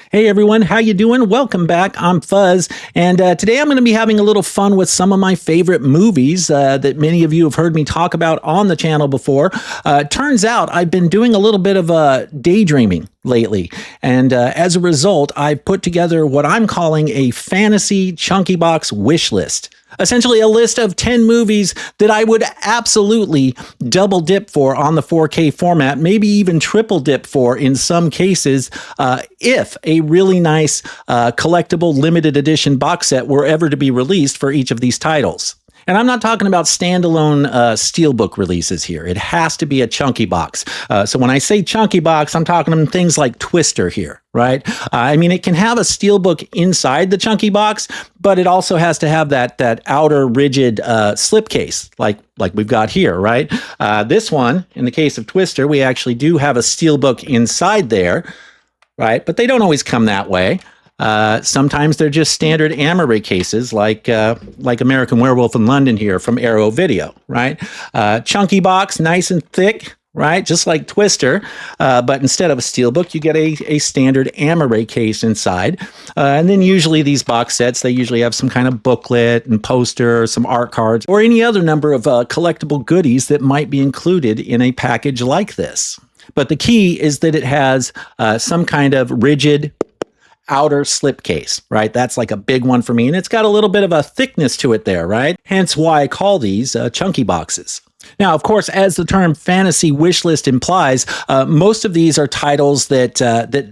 Hey everyone, how you doing? Welcome back. I'm Fuzz, and today I'm going to be having a little fun with some of my favorite movies that many of you have heard me talk about on the channel before. Turns out I've been doing a little bit of daydreaming lately, and as a result, I've put together what I'm calling a fantasy chunky box wish list. Essentially a list of 10 movies that I would absolutely double dip for on the 4K format, maybe even triple dip for in some cases, if a really nice collectible limited edition box set were ever to be released for each of these titles. And I'm not talking about standalone steelbook releases here. It has to be a chunky box. So when I say chunky box, I'm talking things like Twister here, right? I mean, it can have a steelbook inside the chunky box, but it also has to have that outer rigid slipcase, like we've got here, right? This one, in the case of Twister, we actually do have a steelbook inside there, right? But they don't always come that way. Sometimes they're just standard amaray cases like American Werewolf in London here from Arrow Video, right? Chunky box, nice and thick, right? Just like Twister, but instead of a steelbook, you get a standard amaray case inside. And then usually these box sets, they usually have some kind of booklet and poster, some art cards, or any other number of collectible goodies that might be included in a package like this. But the key is that it has some kind of rigid outer slipcase, right? That's like a big one for me. And it's got a little bit of a thickness to it there, right? Hence why I call these chunky boxes. Now, of course, as the term fantasy wish list implies, most of these are titles that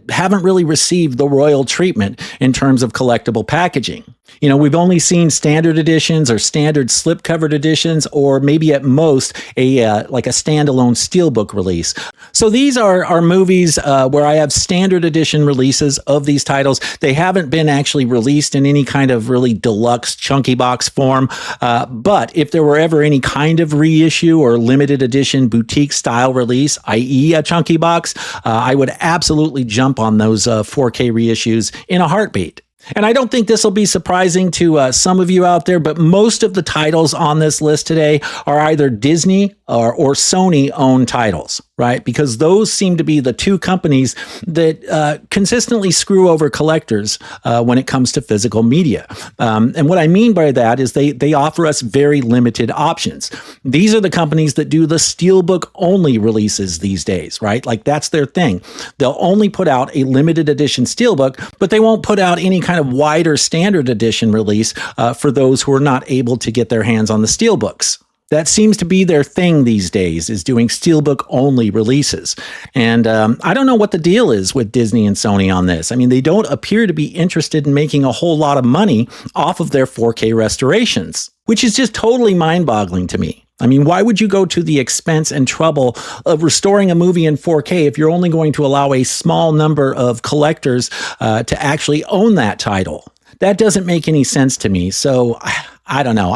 haven't really received the royal treatment in terms of collectible packaging. You know, we've only seen standard editions or standard slip-covered editions, or maybe at most like a standalone steelbook release. So these are movies where I have standard edition releases of these titles. They haven't been actually released in any kind of really deluxe chunky box form. But if there were ever any kind of reissue or limited edition boutique style release, i.e. a chunky box, I would absolutely jump on those 4K reissues in a heartbeat. And I don't think this will be surprising to some of you out there, but most of the titles on this list today are either Disney or Sony owned titles, right? Because those seem to be the two companies that consistently screw over collectors when it comes to physical media. And what I mean by that is they offer us very limited options. These are the companies that do the steelbook only releases these days, right? Like that's their thing. They'll only put out a limited edition steelbook, but they won't put out any kind of wider standard edition release for those who are not able to get their hands on the steelbooks. That seems to be their thing these days, is doing steelbook only releases. And I don't know what the deal is with Disney and Sony on this. I mean, they don't appear to be interested in making a whole lot of money off of their 4K restorations, which is just totally mind-boggling to me. I mean, why would you go to the expense and trouble of restoring a movie in 4K if you're only going to allow a small number of collectors to actually own that title? That doesn't make any sense to me. So I don't know.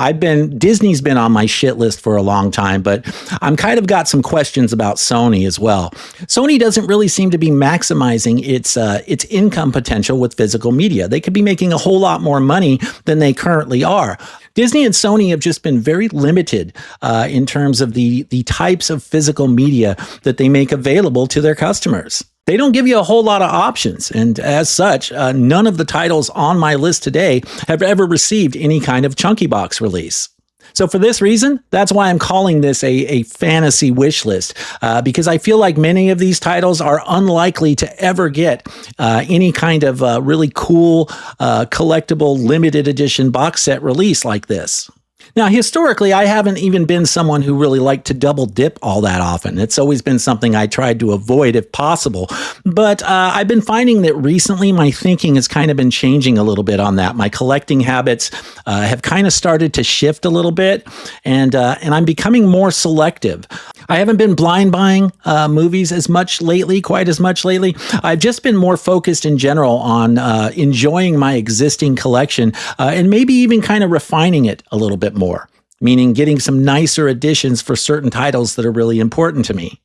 Disney's been on my shit list for a long time, but I'm kind of got some questions about Sony as well. Sony doesn't really seem to be maximizing its income potential with physical media. They could be making a whole lot more money than they currently are. Disney and Sony have just been very limited in terms of the types of physical media that they make available to their customers. They don't give you a whole lot of options, and as such, none of the titles on my list today have ever received any kind of chunky box release. So for this reason, that's why I'm calling this a fantasy wish list, because I feel like many of these titles are unlikely to ever get any kind of really cool, collectible, limited edition box set release like this. Now, historically, I haven't even been someone who really liked to double dip all that often. It's always been something I tried to avoid if possible. But I've been finding that recently my thinking has kind of been changing a little bit on that. My collecting habits have kind of started to shift a little bit, and I'm becoming more selective. I haven't been blind buying movies quite as much lately. I've just been more focused in general on enjoying my existing collection and maybe even kind of refining it a little bit more, meaning getting some nicer additions for certain titles that are really important to me.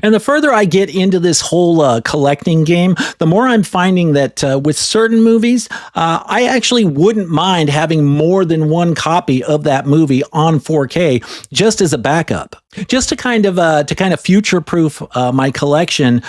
And the further I get into this whole collecting game, the more I'm finding that with certain movies, I actually wouldn't mind having more than one copy of that movie on 4K just as a backup, just to kind of future-proof my collection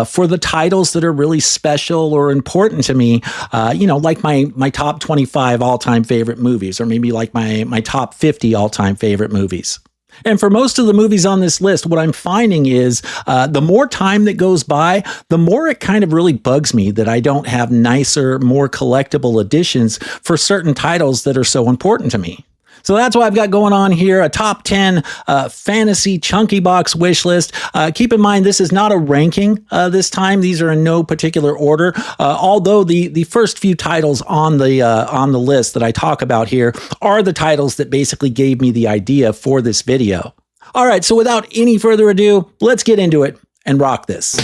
for the titles that are really special or important to me. Like my top 25 all-time favorite movies, or maybe like my top 50 all-time favorite movies. And for most of the movies on this list, what I'm finding is the more time that goes by, the more it kind of really bugs me that I don't have nicer, more collectible editions for certain titles that are so important to me. So that's what I've got going on here, a top 10 fantasy chunky box wish list. Keep in mind, this is not a ranking this time. These are in no particular order, although the first few titles on the list that I talk about here are the titles that basically gave me the idea for this video. All right, so without any further ado, let's get into it and rock this.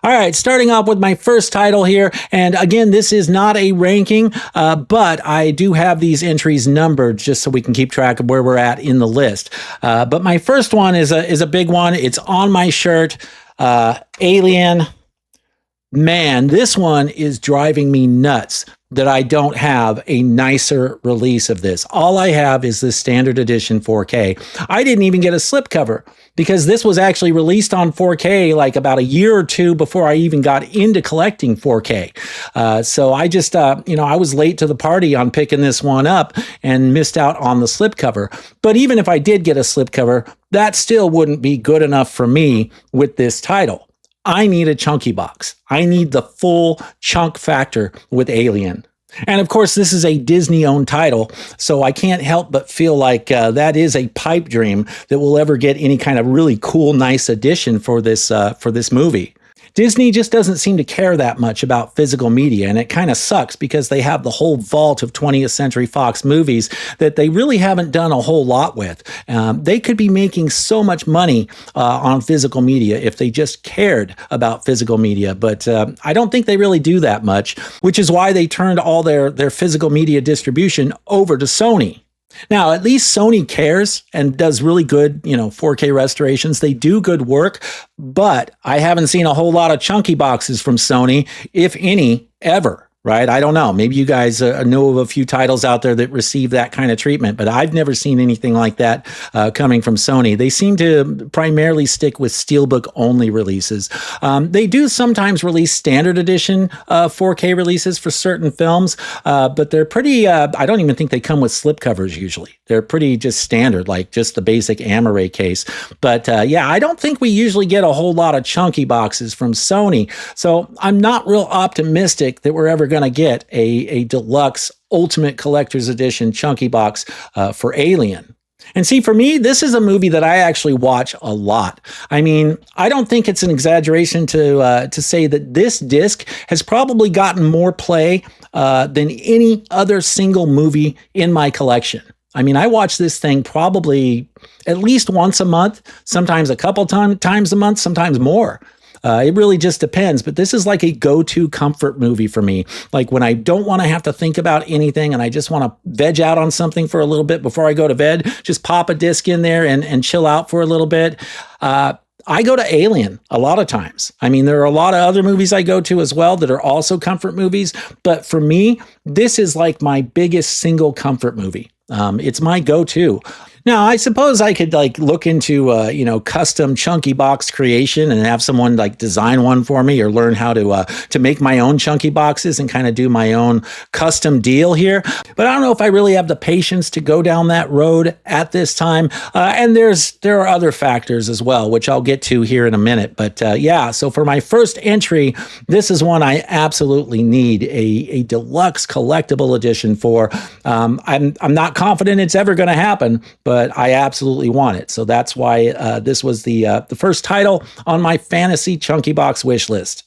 All right, starting off with my first title here, and again, this is not a ranking, but I do have these entries numbered just so we can keep track of where we're at in the list. But my first one is a big one. It's on my shirt, Alien. Man, this one is driving me nuts that I don't have a nicer release of this. All I have is this standard edition 4K. I didn't even get a slipcover because this was actually released on 4K like about a year or two before I even got into collecting 4K. So I just, I was late to the party on picking this one up and missed out on the slipcover. But even if I did get a slipcover, that still wouldn't be good enough for me with this title. I need a chunky box. I need the full chunk factor with Alien. And of course, this is a Disney-owned title, so I can't help but feel like that is a pipe dream that we'll ever get any kind of really cool, nice edition for this movie. Disney just doesn't seem to care that much about physical media, and it kind of sucks because they have the whole vault of 20th Century Fox movies that they really haven't done a whole lot with. They could be making so much money on physical media if they just cared about physical media, but I don't think they really do that much, which is why they turned all their physical media distribution over to Sony. Now, at least Sony cares and does really good, 4K restorations. They do good work, but I haven't seen a whole lot of chunky boxes from Sony, if any, ever. Right? I don't know. Maybe you guys know of a few titles out there that receive that kind of treatment, but I've never seen anything like that coming from Sony. They seem to primarily stick with Steelbook only releases. They do sometimes release standard edition 4K releases for certain films, but they're pretty, I don't even think they come with slipcovers usually. They're pretty just standard, like just the basic Amaray case. But I don't think we usually get a whole lot of chunky boxes from Sony. So I'm not real optimistic that we're ever going to get a deluxe ultimate collector's edition chunky box for Alien. And see, for me, this is a movie that I actually watch a lot. I mean, I don't think it's an exaggeration to say that this disc has probably gotten more play than any other single movie in my collection. I mean, I watch this thing probably at least once a month, sometimes a couple times a month, sometimes more. It really just depends, but this is like a go-to comfort movie for me. Like when I don't want to have to think about anything and I just want to veg out on something for a little bit before I go to bed, just pop a disc in there and chill out for a little bit. I go to Alien a lot of times. I mean, there are a lot of other movies I go to as well that are also comfort movies, but for me, this is like my biggest single comfort movie. It's my go-to. Now, I suppose I could look into, custom chunky box creation and have someone design one for me or learn how to make my own chunky boxes and kind of do my own custom deal here. But I don't know if I really have the patience to go down that road at this time. And there are other factors as well, which I'll get to here in a minute. But so for my first entry, this is one I absolutely need a deluxe collectible edition for. I'm not confident it's ever going to happen, but I absolutely want it. So that's why this was the first title on my fantasy chunky box wish list.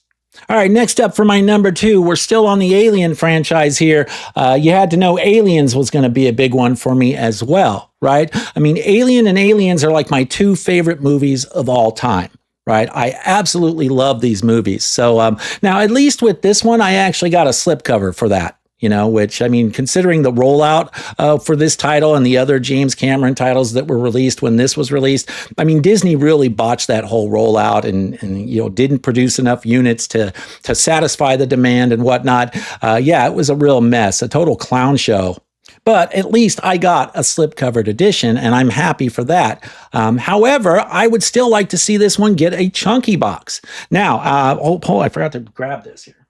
All right, next up for my number 2, we're still on the Alien franchise here. You had to know Aliens was going to be a big one for me as well, right? I mean, Alien and Aliens are like my 2 favorite movies of all time. Right. I absolutely love these movies. So now, at least with this one, I actually got a slipcover for that. which, I mean, considering the rollout for this title and the other James Cameron titles that were released when this was released, I mean, Disney really botched that whole rollout and didn't produce enough units to satisfy the demand and whatnot. Yeah, it was a real mess, a total clown show. But at least I got a slipcovered edition, and I'm happy for that. However, I would still like to see this one get a chunky box. Now, I forgot to grab this here.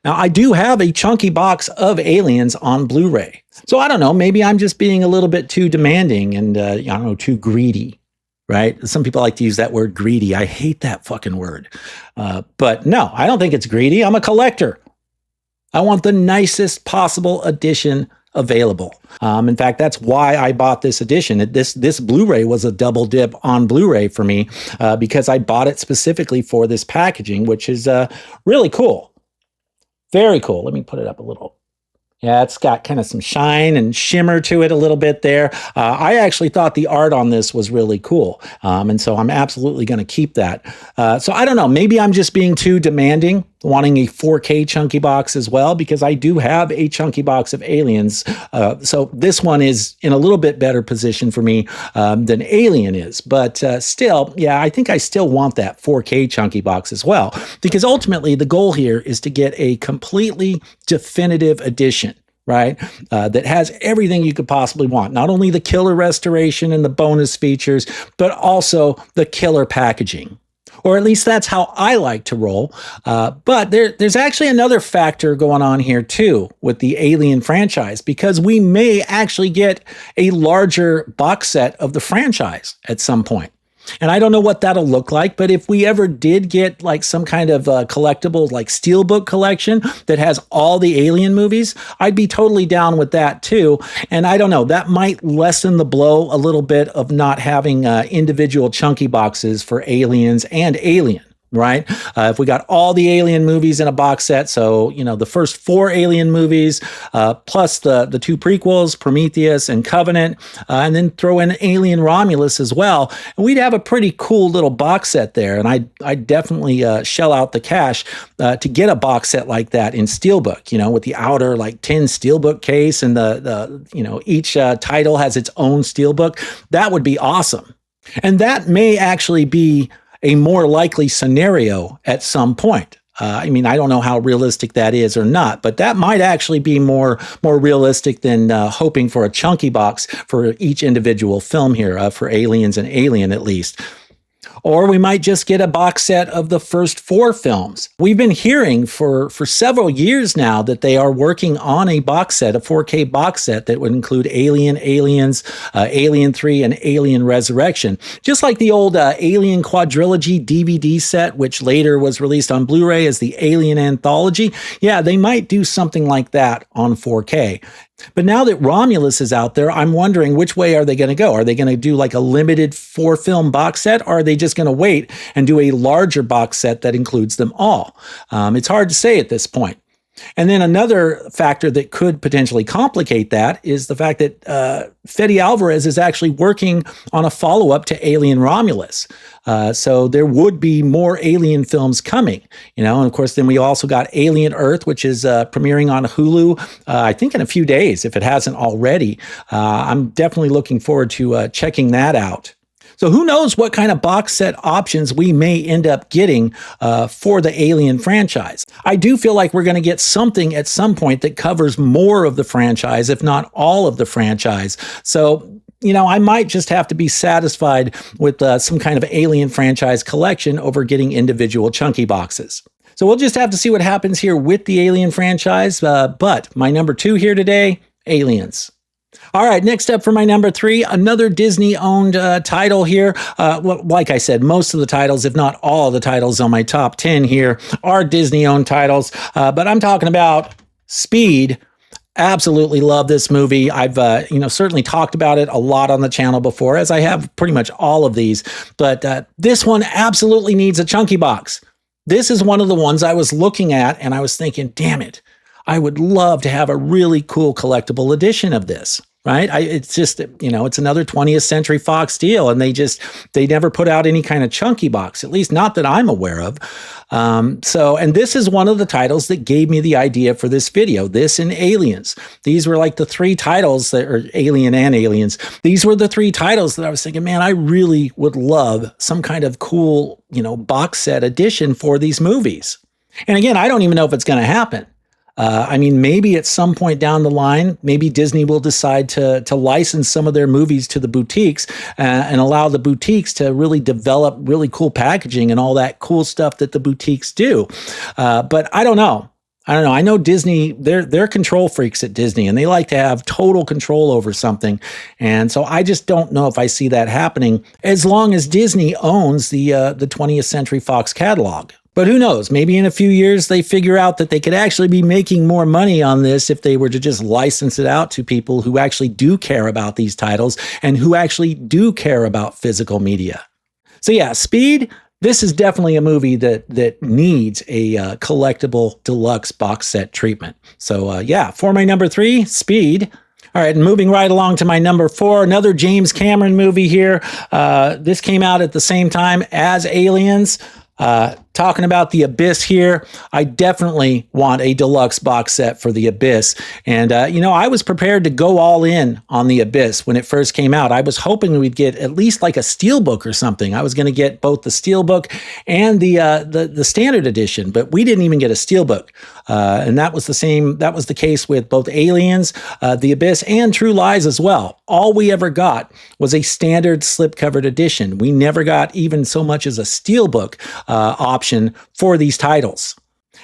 Now, I do have a chunky box of Aliens on Blu-ray. So I don't know, maybe I'm just being a little bit too demanding and, too greedy, right? Some people like to use that word greedy. I hate that fucking word. But no, I don't think it's greedy. I'm a collector. I want the nicest possible edition available. In fact, that's why I bought this edition. This Blu-ray was a double dip on Blu-ray for me because I bought it specifically for this packaging, which is really cool. Very cool. Let me put it up a little. Yeah, it's got kind of some shine and shimmer to it a little bit there. I actually thought the art on this was really cool. And so I'm absolutely going to keep that. So I don't know, maybe I'm just being too demanding, wanting a 4K chunky box as well, because I do have a chunky box of Aliens. So this one is in a little bit better position for me than Alien is. But still, yeah, I think I still want that 4K chunky box as well, because ultimately the goal here is to get a completely definitive edition, right? That has everything you could possibly want. Not only the killer restoration and the bonus features, but also the killer packaging. Or at least that's how I like to roll. But there's actually another factor going on here too with the Alien franchise, because we may actually get a larger box set of the franchise at some point. And I don't know what that'll look like, but if we ever did get like some kind of collectible, like steelbook collection that has all the Alien movies, I'd be totally down with that too. And I don't know, that might lessen the blow a little bit of not having individual chunky boxes for Aliens and Alien. Right? If we got all the Alien movies in a box set, so, the first 4 Alien movies, plus the 2 prequels, Prometheus and Covenant, and then throw in Alien Romulus as well, and we'd have a pretty cool little box set there. And I'd definitely shell out the cash to get a box set like that in steelbook, with the outer like tin steelbook case and the each title has its own steelbook. That would be awesome. And that may actually be a more likely scenario at some point. I mean, I don't know how realistic that is or not, but that might actually be more realistic than hoping for a chunky box for each individual film here, for Aliens and Alien at least. Or we might just get a box set of the first 4 films. We've been hearing for several years now that they are working on a box set, a 4K box set that would include Alien, Aliens, Alien 3, and Alien Resurrection. Just like the old Alien Quadrilogy DVD set, which later was released on Blu-ray as the Alien Anthology. Yeah, they might do something like that on 4K. But now that Romulus is out there, I'm wondering which way are they going to go? Are they going to do like a limited 4-film box set, or are they just going to wait and do a larger box set that includes them all? It's hard to say at this point. And then another factor that could potentially complicate that is the fact that Fede Alvarez is actually working on a follow-up to Alien Romulus. So there would be more Alien films coming, and of course, then we also got Alien Earth, which is premiering on Hulu, I think in a few days, if it hasn't already. I'm definitely looking forward to checking that out. So who knows what kind of box set options we may end up getting for the Alien franchise. I do feel like we're going to get something at some point that covers more of the franchise, if not all of the franchise. So, I might just have to be satisfied with some kind of Alien franchise collection over getting individual chunky boxes. So we'll just have to see what happens here with the Alien franchise. But my number 2 here today, Aliens. All right, next up for my number 3, another Disney-owned title here. Like I said, most of the titles, if not all of the titles on my top 10 here, are Disney-owned titles. But I'm talking about Speed. Absolutely love this movie. I've certainly talked about it a lot on the channel before, as I have pretty much all of these. But this one absolutely needs a chunky box. This is one of the ones I was looking at, and I was thinking, damn it, I would love to have a really cool collectible edition of this. right? It's just, it's another 20th Century Fox deal, and they never put out any kind of chunky box, at least not that I'm aware of. And this is one of the titles that gave me the idea for this video, this and Aliens. These were like the three titles that are Alien and Aliens. These were the three titles that I was thinking, man, I really would love some kind of cool, box set edition for these movies. And again, I don't even know if it's going to happen. Maybe at some point down the line, maybe Disney will decide to license some of their movies to the boutiques and allow the boutiques to really develop really cool packaging and all that cool stuff that the boutiques do. But I don't know. I know Disney, they're control freaks at Disney, and they like to have total control over something. And so I just don't know if I see that happening as long as Disney owns the 20th Century Fox catalog. But who knows? Maybe in a few years, they figure out that they could actually be making more money on this if they were to just license it out to people who actually do care about these titles and who actually do care about physical media. So yeah, Speed, this is definitely a movie that needs a collectible deluxe box set treatment. So for my number 3, Speed. All right, and moving right along to my number 4, another James Cameron movie here. This came out at the same time as Aliens. Talking about The Abyss here, I definitely want a deluxe box set for The Abyss. And, I was prepared to go all in on The Abyss when it first came out. I was hoping we'd get at least like a steelbook or something. I was going to get both the steelbook and the standard edition, but we didn't even get a steelbook. And that was the case with both Aliens, The Abyss, and True Lies as well. All we ever got was a standard slipcovered edition. We never got even so much as a steelbook option for these titles.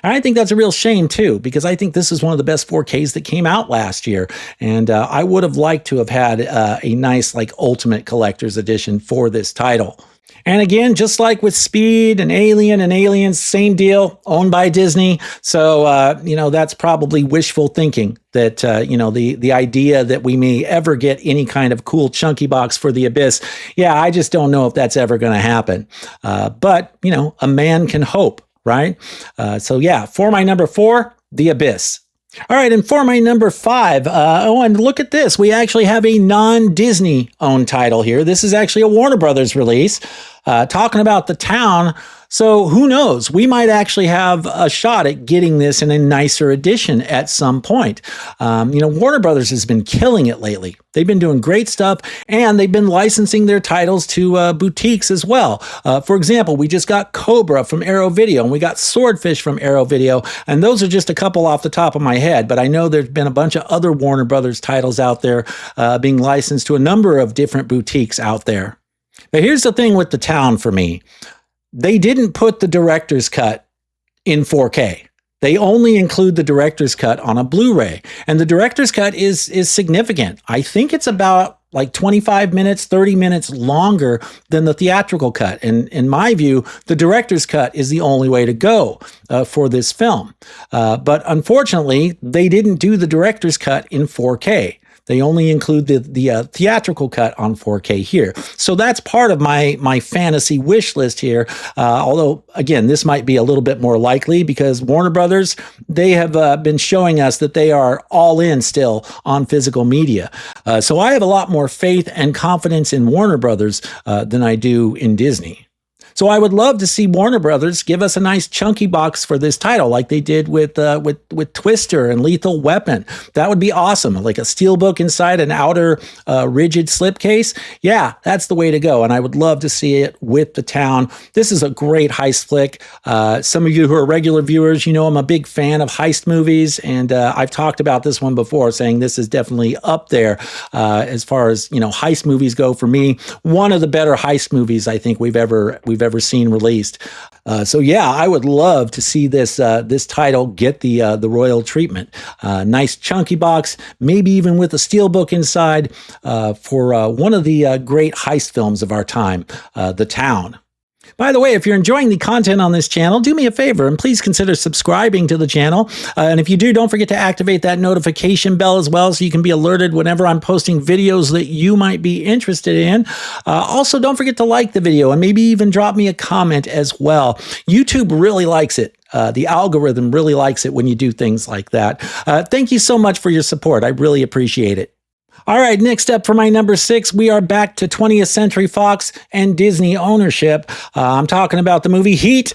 And I think that's a real shame too, because I think this is one of the best 4Ks that came out last year. And I would have liked to have had a nice ultimate collector's edition for this title. And again, just like with Speed and Alien and Aliens, same deal, owned by Disney. So, that's probably wishful thinking that, the idea that we may ever get any kind of cool chunky box for The Abyss. Yeah, I just don't know if that's ever going to happen. But, a man can hope, right? For my number 4, The Abyss. All right, and for my number 5, and look at this. We actually have a non-Disney owned title here. This is actually a Warner Brothers release, talking about The Town. So who knows? We might actually have a shot at getting this in a nicer edition at some point. Warner Brothers has been killing it lately. They've been doing great stuff, and they've been licensing their titles to boutiques as well. For example, we just got Cobra from Arrow Video, and we got Swordfish from Arrow Video, and those are just a couple off the top of my head, but I know there's been a bunch of other Warner Brothers titles out there being licensed to a number of different boutiques out there. But here's the thing with The Town for me. They didn't put the director's cut in 4K. They only include the director's cut on a Blu-ray. And the director's cut is significant. I think it's about 25 minutes, 30 minutes longer than the theatrical cut. And in my view, the director's cut is the only way to go for this film. But unfortunately, they didn't do the director's cut in 4K. They only include the theatrical cut on 4K here. So that's part of my fantasy wish list here. Although, again, this might be a little bit more likely because Warner Brothers, they have been showing us that they are all in still on physical media. So I have a lot more faith and confidence in Warner Brothers than I do in Disney. So I would love to see Warner Brothers give us a nice chunky box for this title, like they did with Twister and Lethal Weapon. That would be awesome, like a steelbook inside an outer rigid slipcase. Yeah, that's the way to go, and I would love to see it with The Town. This is a great heist flick. Some of you who are regular viewers, I'm a big fan of heist movies, and I've talked about this one before, saying this is definitely up there as far as heist movies go for me. One of the better heist movies I think we've ever seen released. I would love to see this title get the royal treatment. Nice chunky box, maybe even with a steelbook inside for one of the great heist films of our time, The Town. By the way, if you're enjoying the content on this channel, do me a favor and please consider subscribing to the channel. And if you do, don't forget to activate that notification bell as well so you can be alerted whenever I'm posting videos that you might be interested in. Also, don't forget to like the video and maybe even drop me a comment as well. YouTube really likes it. The algorithm really likes it when you do things like that. Thank you so much for your support. I really appreciate it. All right, next up for my number 6, we are back to 20th Century Fox and Disney ownership. I'm talking about the movie Heat.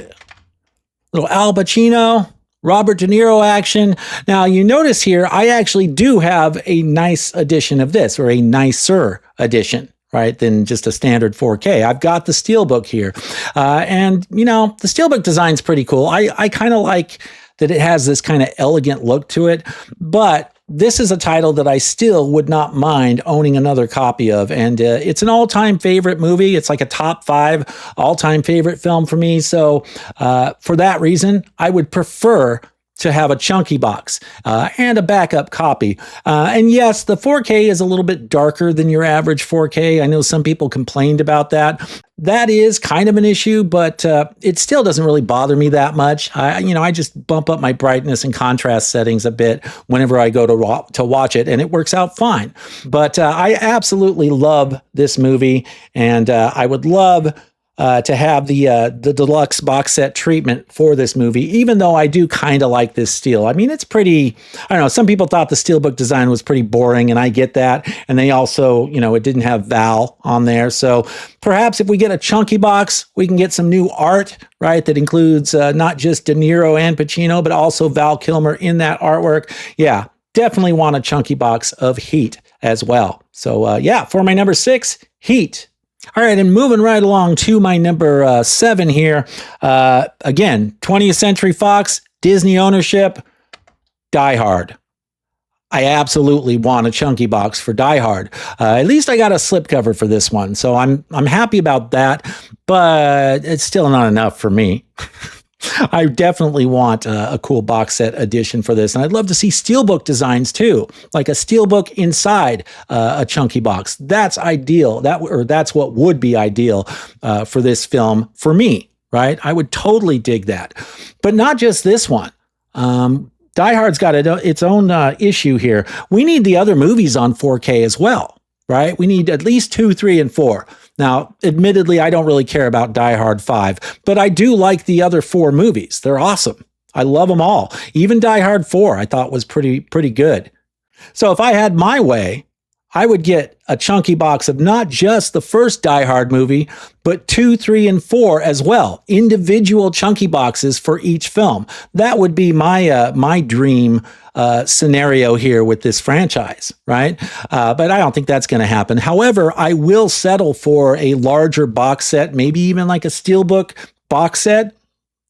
Little Al Pacino, Robert De Niro action. Now, you notice here, I actually do have a nice edition of this, or a nicer edition, right, than just a standard 4K. I've got the Steelbook here. And, you know, the Steelbook design's pretty cool. I kind of like that it has this kind of elegant look to it, but this is a title that I still would not mind owning another copy of. And it's an all-time favorite movie. It's like a top 5 all-time favorite film for me. So for that reason, I would prefer to have a chunky box and a backup copy. And yes, the 4K is a little bit darker than your average 4K. I know some people complained about that. That is kind of an issue, but it still doesn't really bother me that much. I just bump up my brightness and contrast settings a bit whenever I go to watch it, and it works out fine. But I absolutely love this movie, and I would love to have the deluxe box set treatment for this movie, even though I do kind of like this steel. I mean, it's pretty, I don't know, some people thought the Steelbook design was pretty boring, and I get that. And they also, it didn't have Val on there. So perhaps if we get a chunky box, we can get some new art, right, that includes not just De Niro and Pacino, but also Val Kilmer in that artwork. Yeah, definitely want a chunky box of Heat as well. So for my number 6, Heat. All right, and moving right along to my number 7 here. Again, 20th Century Fox, Disney ownership, Die Hard. I absolutely want a chunky box for Die Hard. At least I got a slipcover for this one, so I'm happy about that, but it's still not enough for me. I definitely want a cool box set edition for this. And I'd love to see Steelbook designs too, like a Steelbook inside a chunky box. That's ideal. That's what would be ideal for this film for me, right? I would totally dig that. But not just this one. Die Hard's got its own issue here. We need the other movies on 4K as well, right? We need at least 2, 3, and 4. Now, admittedly, I don't really care about Die Hard 5, but I do like the other 4 movies. They're awesome. I love them all. Even Die Hard 4 I thought was pretty good. So if I had my way, I would get a chunky box of not just the first Die Hard movie, but 2, 3, and 4 as well. Individual chunky boxes for each film. That would be my dream scenario here with this franchise, right? But I don't think that's going to happen. However, I will settle for a larger box set, maybe even like a Steelbook box set,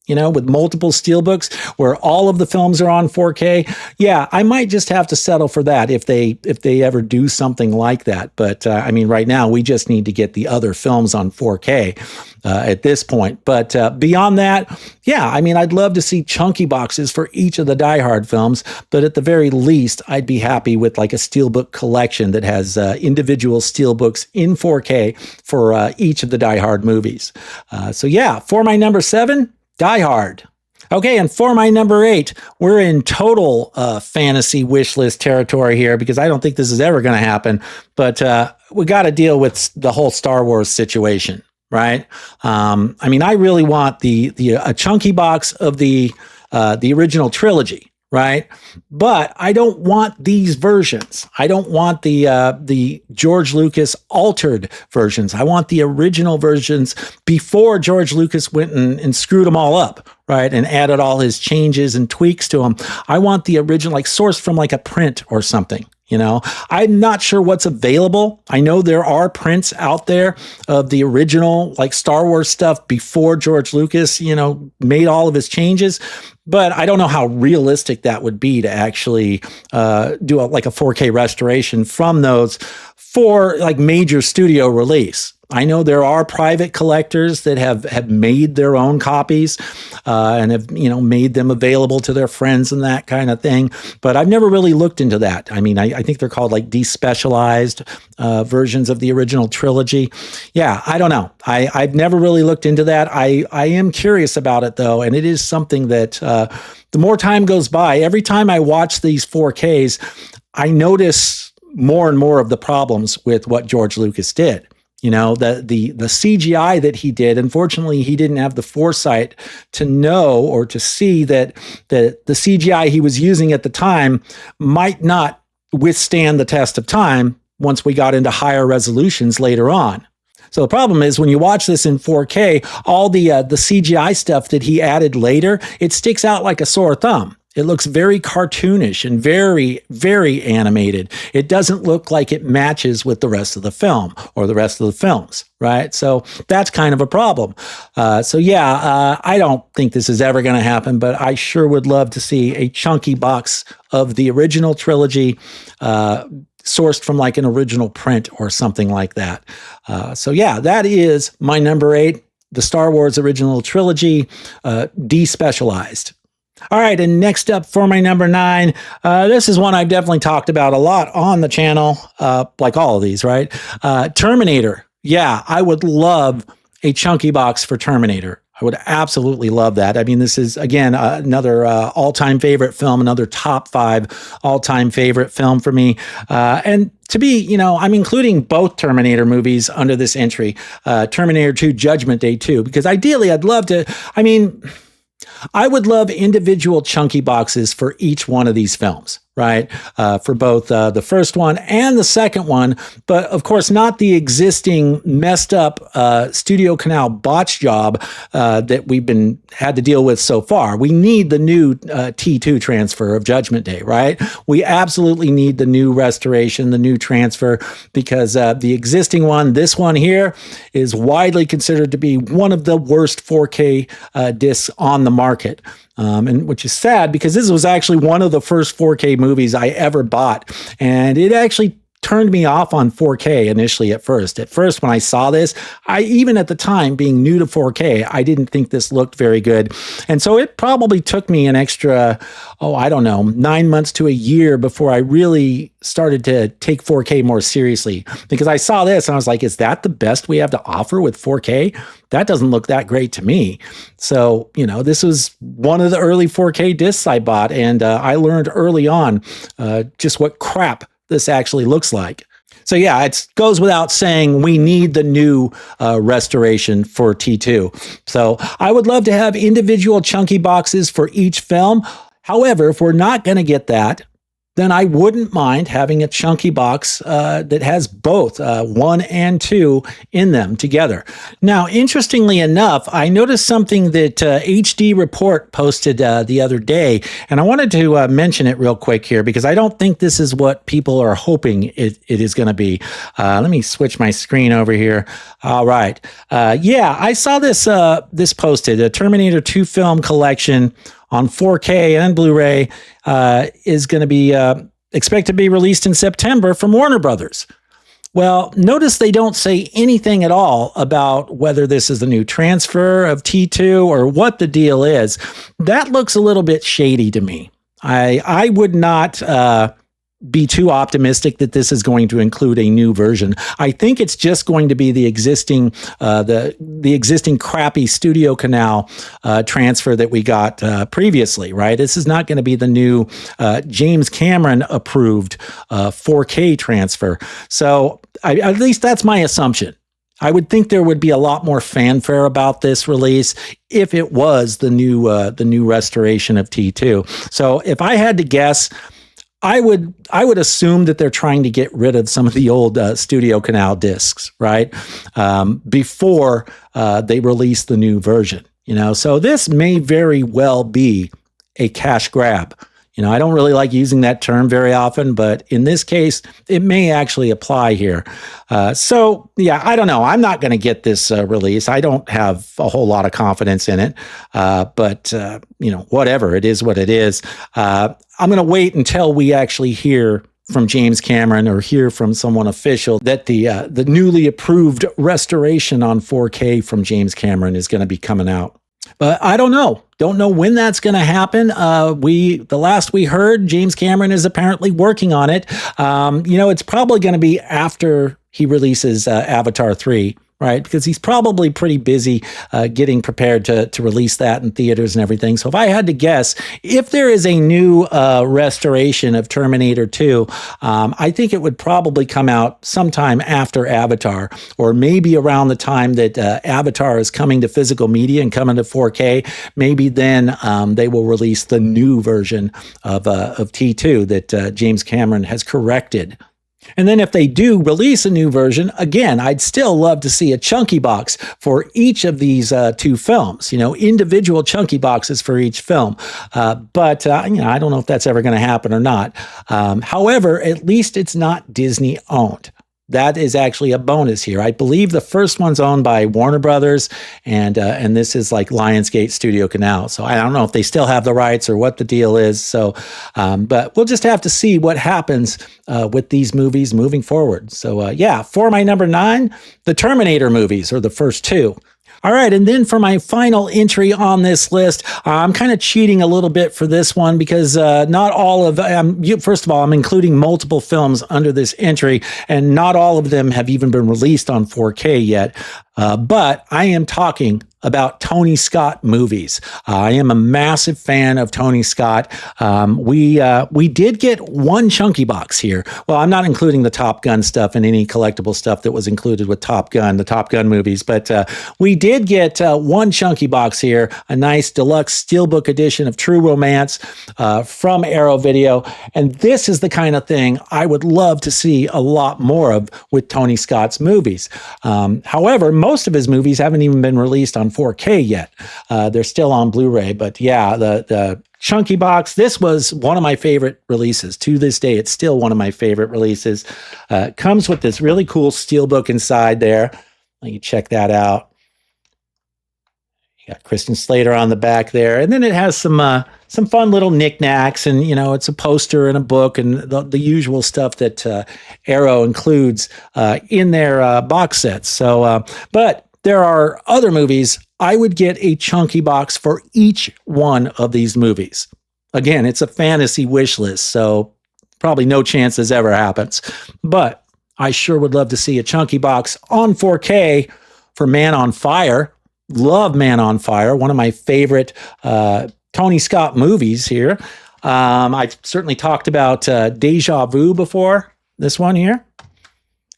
with multiple Steelbooks where all of the films are on 4K. Yeah, I might just have to settle for that if they ever do something like that. But right now we just need to get the other films on 4K at this point. But beyond that, yeah, I'd love to see chunky boxes for each of the Die Hard films. But at the very least, I'd be happy with like a Steelbook collection that has individual Steelbooks in 4K for each of the Die Hard movies. For my number 7, Die Hard. Okay, and for my number 8, we're in total fantasy wish list territory here because I don't think this is ever going to happen. But we got to deal with the whole Star Wars situation, right? I really want a chunky box of the original trilogy, right? But I don't want these versions. I don't want the George Lucas altered versions. I want the original versions before George Lucas went and screwed them all up, right? And added all his changes and tweaks to them. I want the original, like sourced from like a print or something. I'm not sure what's available. I know there are prints out there of the original like Star Wars stuff before George Lucas, made all of his changes. But I don't know how realistic that would be to actually do a 4K restoration from those for like major studio release. I know there are private collectors that have made their own copies and have made them available to their friends and that kind of thing. But I've never really looked into that. I think they're called like despecialized versions of the original trilogy. Yeah, I don't know. I've never really looked into that. I am curious about it though, and it is something that the more time goes by, every time I watch these 4Ks, I notice more and more of the problems with what George Lucas did. The CGI that he did, unfortunately, he didn't have the foresight to know or to see that the CGI he was using at the time might not withstand the test of time once we got into higher resolutions later on. So the problem is when you watch this in 4K, all the CGI stuff that he added later, it sticks out like a sore thumb. It looks very cartoonish and very, very animated. It doesn't look like it matches with the rest of the film or the rest of the films, right? So that's kind of a problem. I don't think this is ever going to happen, but I sure would love to see a chunky box of the original trilogy sourced from like an original print or something like that. That is my number 8, the Star Wars original trilogy, despecialized. All right, and next up for my number 9, this is one I've definitely talked about a lot on the channel, like all of these, right? Terminator. Yeah, I would love a chunky box for Terminator. I would absolutely love that. I mean, this is, again, another all-time favorite film, another top 5 all-time favorite film for me. And to be, I'm including both Terminator movies under this entry, Terminator 2 Judgment Day 2, because ideally I'd love to, I would love individual chunky boxes for each one of these films, right? For both the first one and the second one, but of course not the existing messed up studio canal botch job that we've had to deal with so far. We need the new T2 transfer of Judgment Day, right? We absolutely need the new restoration, the new transfer, because the existing one, this one here, is widely considered to be one of the worst 4K discs on the market. And which is sad because this was actually one of the first 4K movies I ever bought. And it actually turned me off on 4K initially at first. At first, when I saw this, even at the time being new to 4K, I didn't think this looked very good. And so it probably took me an extra, 9 months to a year before I really started to take 4K more seriously. Because I saw this and I was like, is that the best we have to offer with 4K? That doesn't look that great to me. So, this was one of the early 4K discs I bought. And I learned early on just what crap this actually looks like. So yeah, it goes without saying we need the new restoration for T2. So I would love to have individual chunky boxes for each film. However, if we're not going to get that, then I wouldn't mind having a chunky box that has both 1 and 2 in them together. Now, interestingly enough, I noticed something that HD Report posted the other day, and I wanted to mention it real quick here because I don't think this is what people are hoping it is going to be. Let me switch my screen over here. All right. I saw this posted, a Terminator 2 film collection on 4K and Blu-ray is going to be expected to be released in September from Warner Brothers. Well, notice they don't say anything at all about whether this is the new transfer of T2 or what the deal is. That looks a little bit shady to me. I would not be too optimistic that this is going to include a new version. I think it's just going to be the existing the existing crappy studio canal transfer that we got previously, right? This is not going to be the new James Cameron approved 4K transfer. So at least that's my assumption. I would think there would be a lot more fanfare about this release if it was the new restoration of T2. So if I had to guess, I would assume that they're trying to get rid of some of the old studio canal discs, right? Before they release the new version, So this may very well be a cash grab. I don't really like using that term very often, but in this case, it may actually apply here. I don't know. I'm not going to get this release. I don't have a whole lot of confidence in it. But whatever. It is what it is. I'm going to wait until we actually hear from James Cameron or hear from someone official that the newly approved restoration on 4K from James Cameron is going to be coming out. But I don't know. Don't know when that's going to happen. The last we heard, James Cameron is apparently working on it. It's probably going to be after he releases Avatar 3. Right, because he's probably pretty busy getting prepared to release that in theaters and everything. So if I had to guess, if there is a new restoration of Terminator 2, I think it would probably come out sometime after Avatar, or maybe around the time that Avatar is coming to physical media and coming to 4K. Maybe then they will release the new version of T2 that James Cameron has corrected. And then if they do release a new version, again, I'd still love to see a chunky box for each of these two films, individual chunky boxes for each film. But I don't know if that's ever going to happen or not. However, at least it's not Disney owned. That is actually a bonus here. I believe the first one's owned by Warner Brothers, and this is like Lionsgate Studio Canal. So I don't know if they still have the rights or what the deal is. So, but we'll just have to see what happens with these movies moving forward. So yeah, for my number 9, the Terminator movies, or the first 2. All right, and then for my final entry on this list, I'm kind of cheating a little bit for this one because not all of first of all, I'm including multiple films under this entry, and not all of them have even been released on 4K yet. But I am talking about Tony Scott movies. I am a massive fan of Tony Scott. We did get one chunky box here. Well, I'm not including the Top Gun stuff and any collectible stuff that was included with Top Gun, the Top Gun movies, but we did get one chunky box here, a nice deluxe steelbook edition of True Romance from Arrow Video. And this is the kind of thing I would love to see a lot more of with Tony Scott's movies. However, most of his movies haven't even been released on 4K yet. They're still on Blu-ray, but yeah, the chunky box, this was one of my favorite releases. To this day, it's still one of my favorite releases. Comes with this really cool steelbook inside there. You can check that out. You got Kristen Slater on the back there, and then it has some fun little knickknacks, and it's a poster and a book and the usual stuff that Arrow includes in their box sets. So, but there are other movies. I would get a chunky box for each one of these movies. Again, it's a fantasy wish list, so probably no chance this ever happens. But I sure would love to see a chunky box on 4K for Man on Fire. Love Man on Fire, one of my favorite Tony Scott movies here. I certainly talked about Deja Vu before, this one here.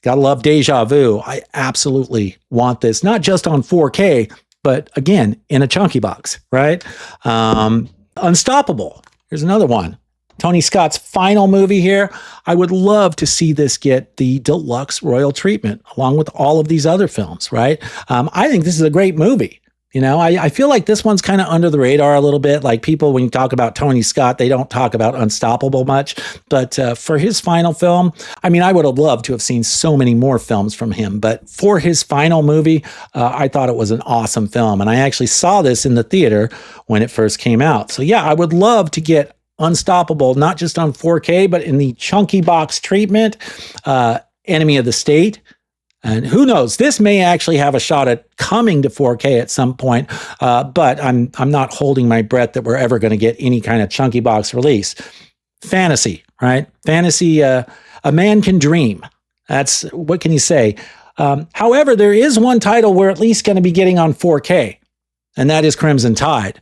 Gotta love Deja Vu. I absolutely want this, not just on 4K, but again, in a chunky box, right? Unstoppable. Here's another one. Tony Scott's final movie here. I would love to see this get the deluxe royal treatment along with all of these other films, right? I think this is a great movie. I feel like this one's kind of under the radar a little bit. Like people, when you talk about Tony Scott, they don't talk about Unstoppable much. But for his final film, I would have loved to have seen so many more films from him. But for his final movie, I thought it was an awesome film. And I actually saw this in the theater when it first came out. So yeah, I would love to get Unstoppable, not just on 4K, but in the chunky box treatment, Enemy of the State. And who knows, this may actually have a shot at coming to 4K at some point, but I'm not holding my breath that we're ever going to get any kind of chunky box release. Fantasy, right? Fantasy, a man can dream. That's, what can you say? However, there is one title we're at least going to be getting on 4K, and that is Crimson Tide.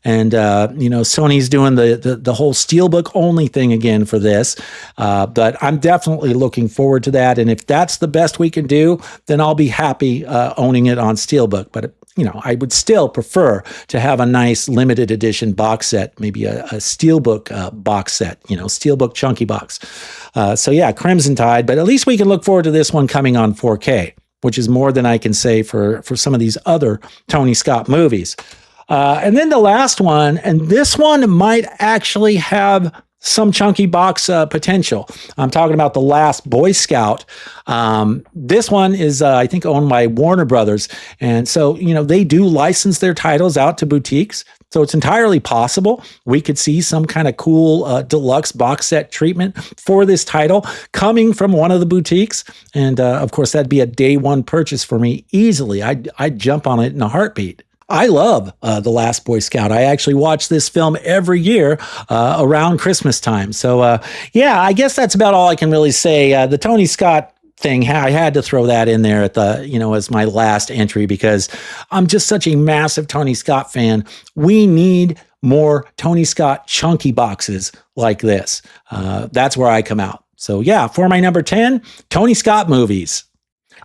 And, Sony's doing the whole steelbook only thing again for this. But I'm definitely looking forward to that. And if that's the best we can do, then I'll be happy owning it on steelbook. But, I would still prefer to have a nice limited edition box set, maybe a steelbook box set, steelbook chunky box. So yeah, Crimson Tide. But at least we can look forward to this one coming on 4K, which is more than I can say for some of these other Tony Scott movies. And then the last one, and this one might actually have some chunky box potential. I'm talking about The Last Boy Scout. This one is, I think, owned by Warner Brothers. And so, they do license their titles out to boutiques. So it's entirely possible we could see some kind of cool deluxe box set treatment for this title coming from one of the boutiques. And of course, that'd be a day one purchase for me easily. I'd jump on it in a heartbeat. I love The Last Boy Scout. I actually watch this film every year around Christmas time. So, yeah, I guess that's about all I can really say. The Tony Scott thing, I had to throw that in there at the, as my last entry because I'm just such a massive Tony Scott fan. We need more Tony Scott chunky boxes like this. That's where I come out. So, yeah, for my number 10, Tony Scott movies.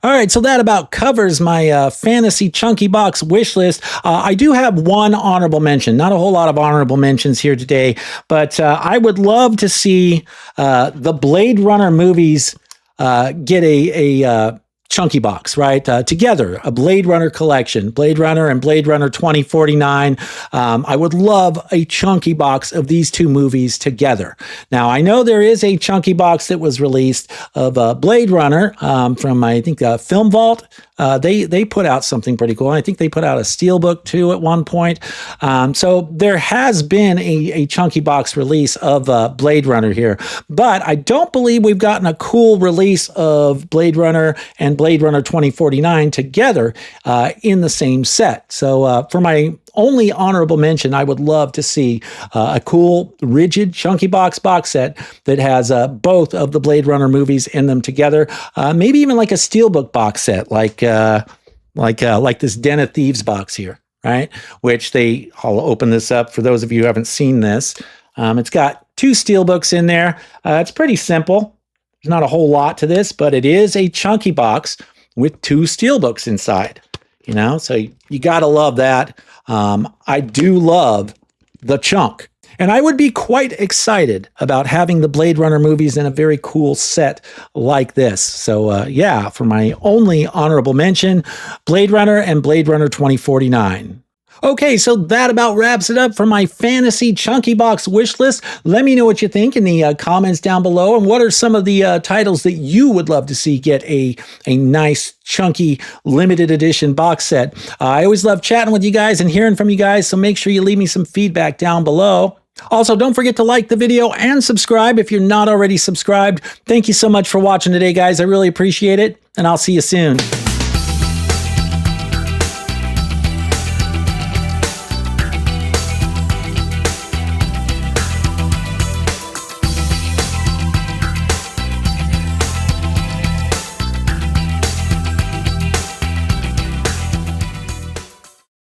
All right, so that about covers my fantasy chunky box wish list. I do have one honorable mention, not a whole lot of honorable mentions here today, but I would love to see the Blade Runner movies get a chunky box, right? Together, a Blade Runner collection, Blade Runner and Blade Runner 2049. I would love a chunky box of these two movies together. Now, I know there is a chunky box that was released of Blade Runner from, I think, Film Vault. They put out something pretty cool. I think they put out a steelbook too at one point. So there has been a chunky box release of Blade Runner here, but I don't believe we've gotten a cool release of Blade Runner and Blade Runner 2049 together in the same set. So for my only honorable mention, I would love to see a cool, rigid, chunky box set that has both of the Blade Runner movies in them together. Maybe even like a steelbook box set, like this Den of Thieves box here, right? Which I'll open this up for those of you who haven't seen this. It's got two steelbooks in there. It's pretty simple. There's not a whole lot to this, but it is a chunky box with two steelbooks inside, so you got to love that. I do love the chunk, and I would be quite excited about having the Blade Runner movies in a very cool set like this. So yeah, for my only honorable mention, Blade Runner and Blade Runner 2049. Okay, so that about wraps it up for my fantasy chunky box wish list. Let me know what you think in the comments down below, and what are some of the titles that you would love to see get a nice chunky limited edition box set. I always love chatting with you guys and hearing from you guys, so make sure you leave me some feedback down below. Also, don't forget to like the video and subscribe if you're not already subscribed. Thank you so much for watching today, guys. I really appreciate it, and I'll see you soon.